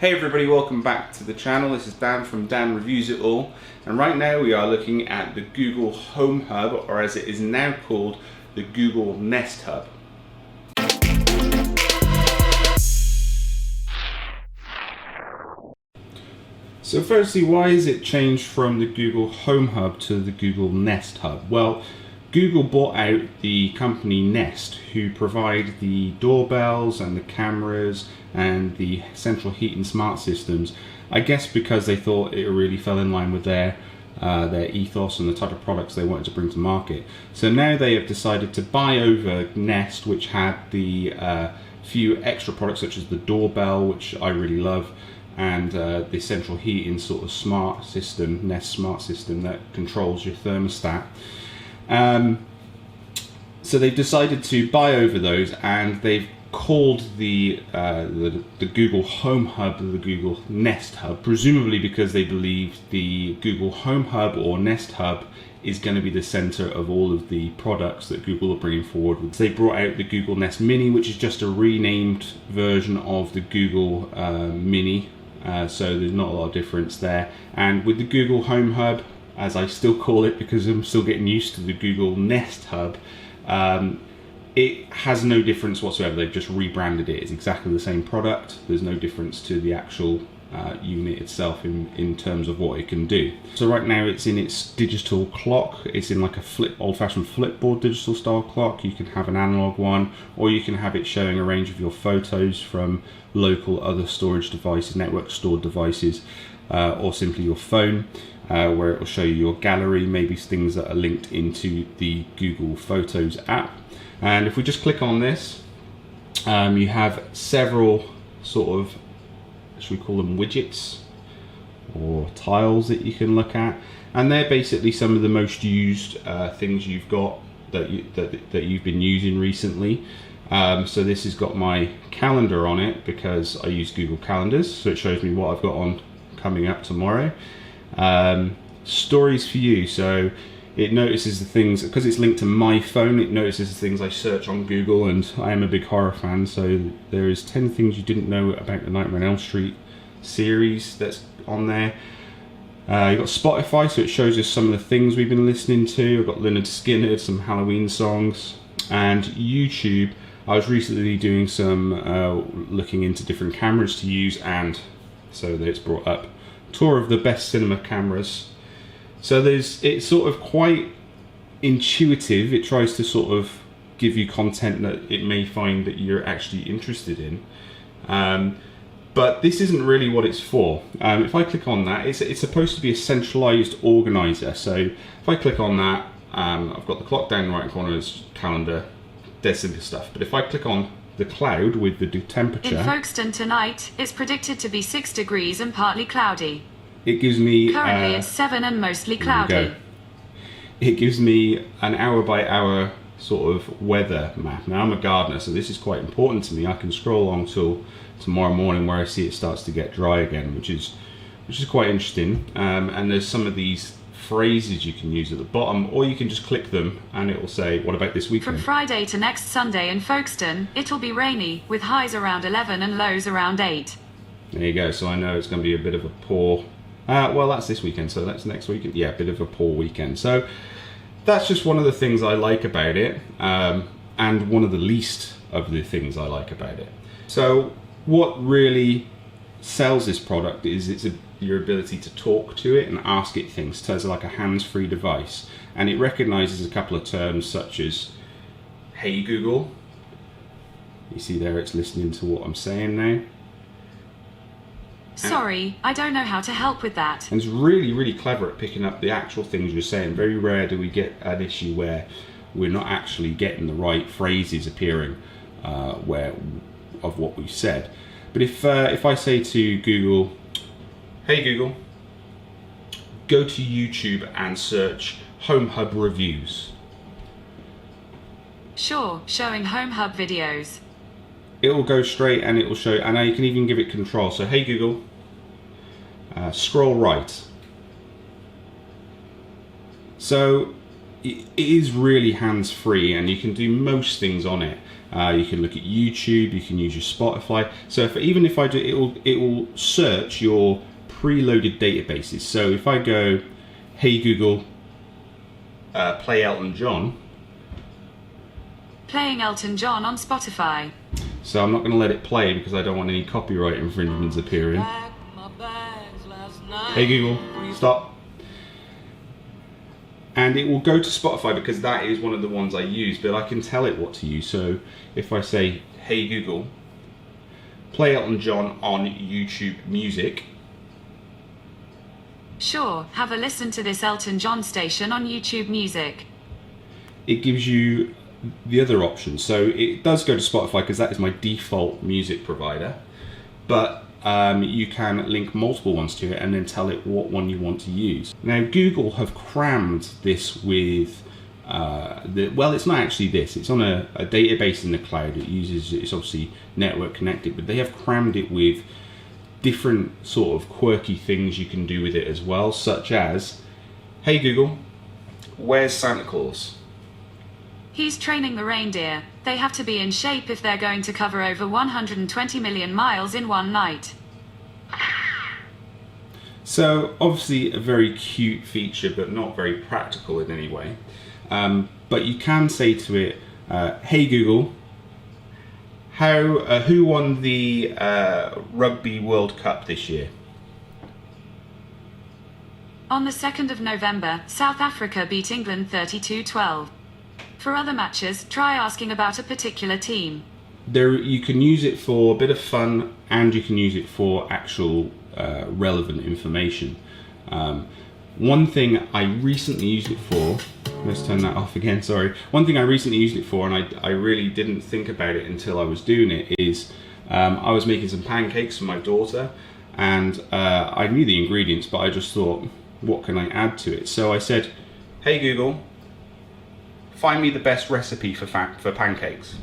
Hey everybody, welcome back to the channel. This is Dan from Dan Reviews It All, and right now we are looking at the Google Home Hub, or as it is now called, the Google Nest Hub. So firstly, why is it changed from the Google Home Hub to the Google Nest Hub? Well, Google bought out the company Nest, who provide the doorbells and the cameras and the central heating smart systems. I guess because they thought it really fell in line with their ethos and the type of products they wanted to bring to market. So now they have decided to buy over Nest, which had the few extra products such as the doorbell, which I really love, and the central heating sort of smart system, Nest smart system that controls your thermostat. So they've decided to buy over those, and they've called the Google Home Hub the Google Nest Hub, presumably because they believe the Google Home Hub or Nest Hub is going to be the center of all of the products that Google are bringing forward. They brought out the Google Nest Mini, which is just a renamed version of the Google Mini, so there's not a lot of difference there. And with the Google Home Hub, as I still call it because I'm still getting used to the Google Nest Hub, it has no difference whatsoever. They've just rebranded it. It's exactly the same product. There's no difference to the actual unit itself in terms of what it can do. So right now it's in its digital clock. It's in like a old-fashioned flipboard digital style clock. You can have an analog one, or you can have it showing a range of your photos from local other storage devices, network stored devices, or simply your phone, where it will show you your gallery, maybe things that are linked into the Google Photos app. And if we just click on this, you have several sort of, should we call them widgets or tiles that you can look at, and they're basically some of the most used things you've got that you've been using recently. So this has got my calendar on it because I use Google Calendars, so it shows me what I've got on coming up tomorrow. Stories for you, so it notices the things, because it's linked to my phone, it notices the things I search on Google, and I am a big horror fan, so there is 10 things you didn't know about the Nightmare on Elm Street series that's on there. You've got Spotify, so it shows us some of the things we've been listening to. I've got Lynyrd Skynyrd, some Halloween songs, and YouTube. I was recently doing some looking into different cameras to use, and so that it's brought up tour of the best cinema cameras. So it's sort of quite intuitive. It tries to sort of give you content that it may find that you're actually interested in. But this isn't really what it's for. If I click on that, it's supposed to be a centralized organizer. So if I click on that, I've got the clock down in the right corner as calendar, dead simple stuff. But if I click on the cloud with the temperature. In Folkestone tonight, it's predicted to be 6 degrees and partly cloudy. It gives me... Currently it's 7 and mostly cloudy. It gives me an hour by hour sort of weather map. Now I'm a gardener, so this is quite important to me. I can scroll along till tomorrow morning where I see it starts to get dry again, which is quite interesting. And there's some of these phrases you can use at the bottom, or you can just click them and it will say, what about this weekend? From Friday to next Sunday in Folkestone, it'll be rainy, with highs around 11 and lows around 8. There you go, so I know it's going to be a bit of a poor... well, that's this weekend, so that's next weekend. Yeah, a bit of a poor weekend. So that's just one of the things I like about it, and one of the least of the things I like about it. So what really sells this product is your ability to talk to it and ask it things. So it's like a hands-free device, and it recognizes a couple of terms such as, hey Google. You see there it's listening to what I'm saying now. Sorry, I don't know how to help with that. And it's really, really clever at picking up the actual things you're saying. Very rare do we get an issue where we're not actually getting the right phrases appearing of what we've said. But if I say to Google, hey Google, go to YouTube and search Home Hub reviews. Sure, showing Home Hub videos. It will go straight and it will show, and now you can even give it control. So hey Google, scroll right. So it is really hands-free, and you can do most things on it. You can look at YouTube. You can use your Spotify. So even if I do, it will search your preloaded databases. So if I go, hey Google, play Elton John. Playing Elton John on Spotify. So I'm not going to let it play because I don't want any copyright infringements appearing. Hey Google, stop. And it will go to Spotify because that is one of the ones I use, but I can tell it what to use. So if I say, hey Google, play Elton John on YouTube Music. Sure, have a listen to this Elton John station on YouTube Music. It gives you the other options. So it does go to Spotify because that is my default music provider. But you can link multiple ones to it and then tell it what one you want to use. Now Google have crammed this with, well, it's not actually this, it's on a database in the cloud. It's obviously network connected, but they have crammed it with different sort of quirky things you can do with it as well, such as, hey Google, where's Santa Claus? He's training the reindeer. They have to be in shape if they're going to cover over 120 million miles in one night. So obviously a very cute feature, but not very practical in any way. But you can say to it, hey Google, who won the Rugby World Cup this year? On the 2nd of November, South Africa beat England 32-12. For other matches, try asking about a particular team. You can use it for a bit of fun, and you can use it for actual relevant information. One thing I recently used it for, let's turn that off again, sorry. One thing I recently used it for, and I really didn't think about it until I was doing it, is I was making some pancakes for my daughter, and I knew the ingredients, but I just thought, what can I add to it? So I said, hey Google, find me the best recipe for pancakes.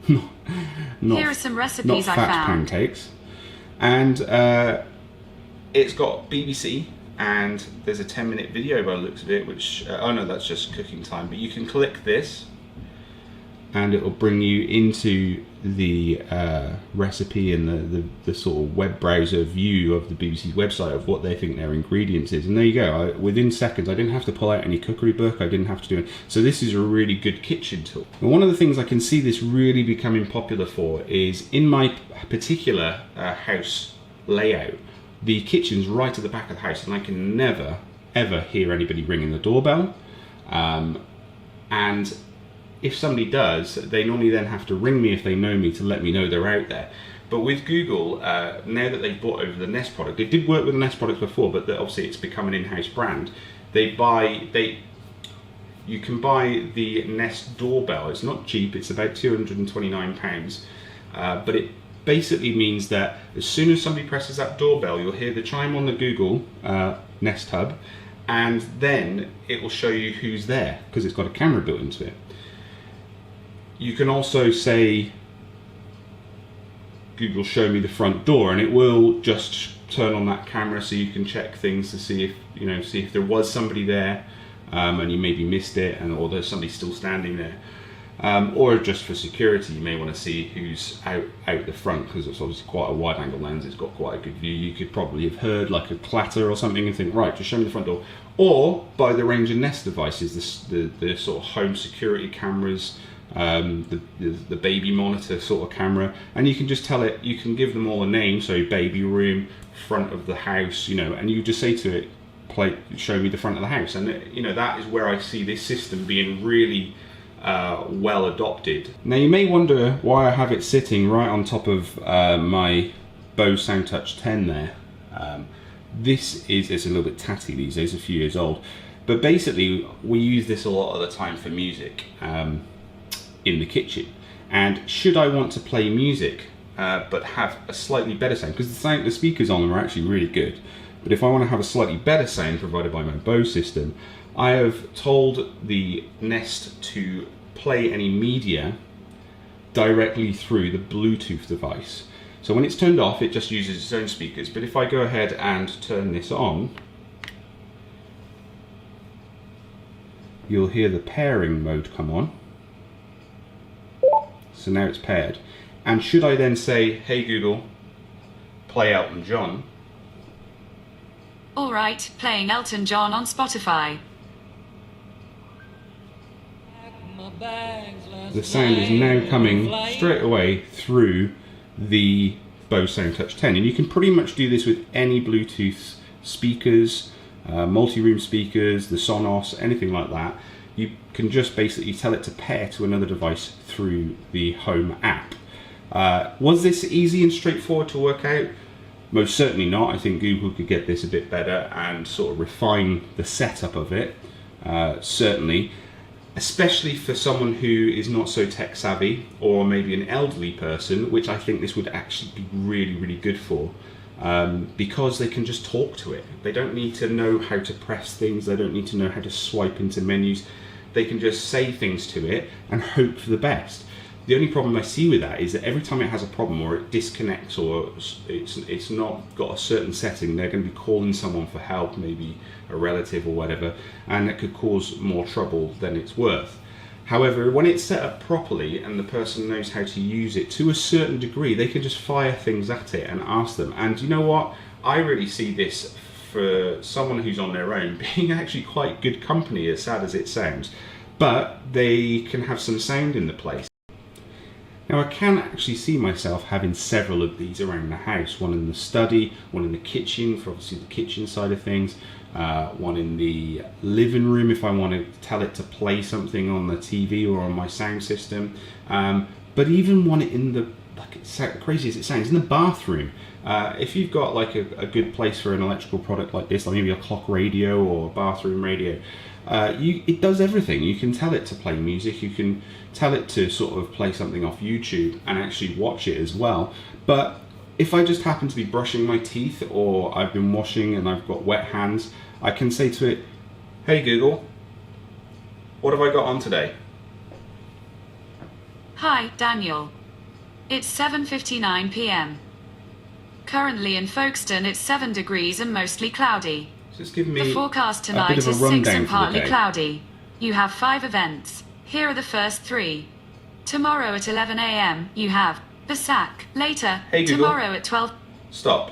Here are some recipes I found. found. Pancakes. And it's got BBC, and there's a 10-minute video by the looks of it, which, oh no, that's just cooking time. But you can click this, and it will bring you into the recipe and the sort of web browser view of the BBC's website of what they think their ingredients is. And there you go. Within seconds, I didn't have to pull out any cookery book. I didn't have to do it. So this is a really good kitchen tool. And one of the things I can see this really becoming popular for is in my particular house layout, the kitchen's right at the back of the house, and I can never, ever hear anybody ringing the doorbell. And if somebody does, they normally then have to ring me if they know me to let me know they're out there. But with Google, now that they've bought over the Nest product, it did work with the Nest products before, but obviously it's become an in-house brand. You can buy the Nest doorbell. It's not cheap, it's about £229, but it basically means that as soon as somebody presses that doorbell, you'll hear the chime on the Google Nest Hub, and then it will show you who's there, because it's got a camera built into it. You can also say, Google show me the front door, and it will just turn on that camera so you can check things to see if there was somebody there, and you maybe missed it, or there's somebody still standing there. Or just for security, you may want to see who's out the front, because it's obviously quite a wide angle lens, it's got quite a good view. You could probably have heard like a clatter or something and think, right, just show me the front door. Or by the range of Nest devices, the sort of home security cameras, the baby monitor sort of camera, and you can just tell it, you can give them all a name, so baby room, front of the house, and you just say to it, show me the front of the house. And that is where I see this system being really well adopted. Now you may wonder why I have it sitting right on top of my Bose SoundTouch 10 there. It's a little bit tatty these days, a few years old, but basically we use this a lot of the time for music in the kitchen. And should I want to play music but have a slightly better sound, because the speakers on them are actually really good, but if I want to have a slightly better sound provided by my Bose system, I have told the Nest to play any media directly through the Bluetooth device. So when it's turned off, it just uses its own speakers, but if I go ahead and turn this on, you'll hear the pairing mode come on. So now it's paired. And should I then say, hey Google, play Elton John? All right, playing Elton John on Spotify. The sound is now coming straight away through the Bose SoundTouch 10. And you can pretty much do this with any Bluetooth speakers, multi-room speakers, the Sonos, anything like that. You can just basically tell it to pair to another device through the Home app. Was this easy and straightforward to work out? Most certainly not. I think Google could get this a bit better and sort of refine the setup of it, certainly. Especially for someone who is not so tech savvy, or maybe an elderly person, which I think this would actually be really, really good for, because they can just talk to it. They don't need to know how to press things, they don't need to know how to swipe into menus. They can just say things to it and hope for the best. The only problem I see with that is that every time it has a problem or it disconnects or it's not got a certain setting, they're going to be calling someone for help, maybe a relative or whatever, and it could cause more trouble than it's worth. However, when it's set up properly and the person knows how to use it to a certain degree, they can just fire things at it and ask them. And you know what? I really see this for someone who's on their own being actually quite good company, as sad as it sounds, but they can have some sound in the place. Now I can actually see myself having several of these around the house, one in the study, one in the kitchen for obviously the kitchen side of things, one in the living room if I want to tell it to play something on the TV or on my sound system, but even one in the, like it's crazy as it sounds, in the bathroom. If you've got like a good place for an electrical product like this, like maybe a clock radio or a bathroom radio, it does everything. You can tell it to play music, you can tell it to sort of play something off YouTube and actually watch it as well. But if I just happen to be brushing my teeth or I've been washing and I've got wet hands, I can say to it, hey Google, what have I got on today? Hi, Daniel. It's 7:59 p.m. Currently in Folkestone it's 7 degrees and mostly cloudy. Just give me the forecast tonight a bit of a is 6 rundown and for the partly day. cloudy. You have 5 events. Here are the first 3. Tomorrow at 11 a.m. you have Basak. Later, Hey, Google. tomorrow at 12. Stop.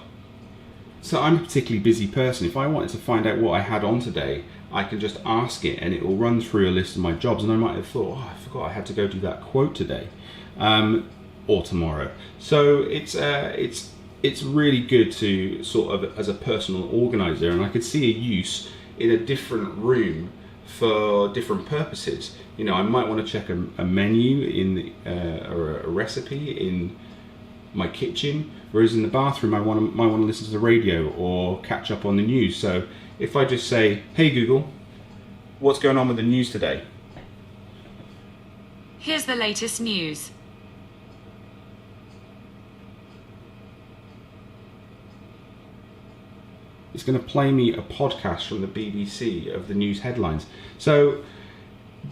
So I'm a particularly busy person. If I wanted to find out what I had on today, I can just ask it and it will run through a list of my jobs, and I might have thought, oh, I forgot I had to go do that quote today, or tomorrow. So it's really good to sort of, as a personal organizer, and I could see a use in a different room for different purposes. You know, I might want to check a menu in or a recipe in my kitchen, whereas in the bathroom I might want to listen to the radio or catch up on the news. So if I just say, hey Google, what's going on with the news today? Here's the latest news. It's going to play me a podcast from the BBC of the news headlines. So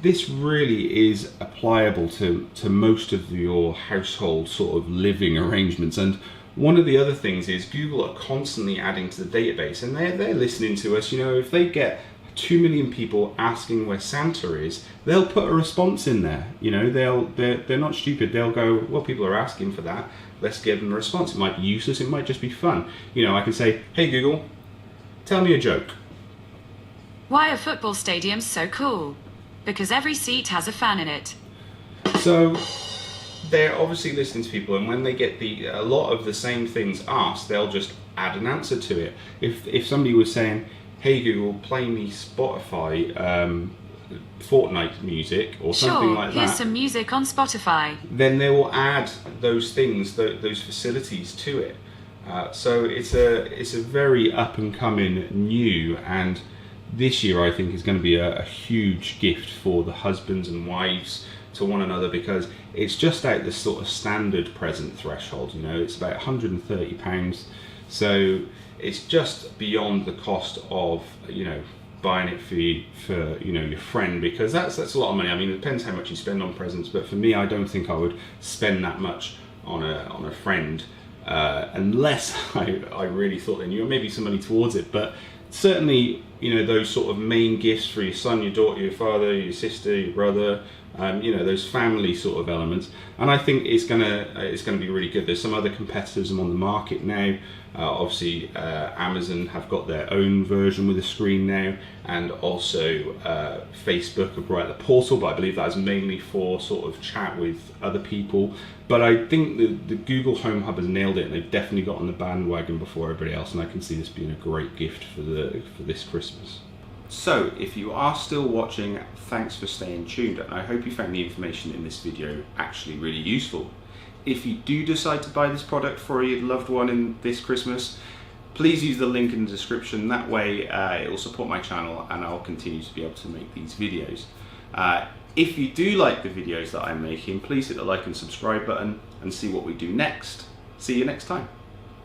this really is applicable to most of your household sort of living arrangements. And one of the other things is Google are constantly adding to the database, and they're listening to us. You know, if they get 2 million people asking where Santa is, they'll put a response in there. You know, they're not stupid. They'll go, well, people are asking for that. Let's give them a response. It might be useless. It might just be fun. You know, I can say, hey Google, tell me a joke. Why are football stadiums so cool? Because every seat has a fan in it. So they're obviously listening to people, and when they get a lot of the same things asked, they'll just add an answer to it. If somebody was saying, hey Google, play me Spotify Fortnite music or something like that. Here's some music on Spotify. Then they will add those things, those facilities to it. So it's a very up and coming new, and this year I think is going to be a huge gift for the husbands and wives to one another, because it's just out the sort of standard present threshold. You know, it's about £130, so it's just beyond the cost of, you know, buying it for you know, your friend, because that's a lot of money. I mean, it depends how much you spend on presents, but for me, I don't think I would spend that much on a friend. Unless I really thought they knew, or maybe some money towards it. But certainly, you know, those sort of main gifts for your son, your daughter, your father, your sister, your brother, you know, those family sort of elements. And I think it's gonna be really good. There's some other competitors on the market now. Obviously, Amazon have got their own version with a screen now, and also Facebook have brought out the Portal, but I believe that is mainly for sort of chat with other people. But I think the Google Home Hub has nailed it, and they've definitely got on the bandwagon before everybody else, and I can see this being a great gift for this Christmas. So, if you are still watching, thanks for staying tuned, and I hope you found the information in this video actually really useful. If you do decide to buy this product for your loved one in this Christmas, please use the link in the description. That way it will support my channel and I'll continue to be able to make these videos. If you do like the videos that I'm making, please hit the like and subscribe button and see what we do next. See you next time.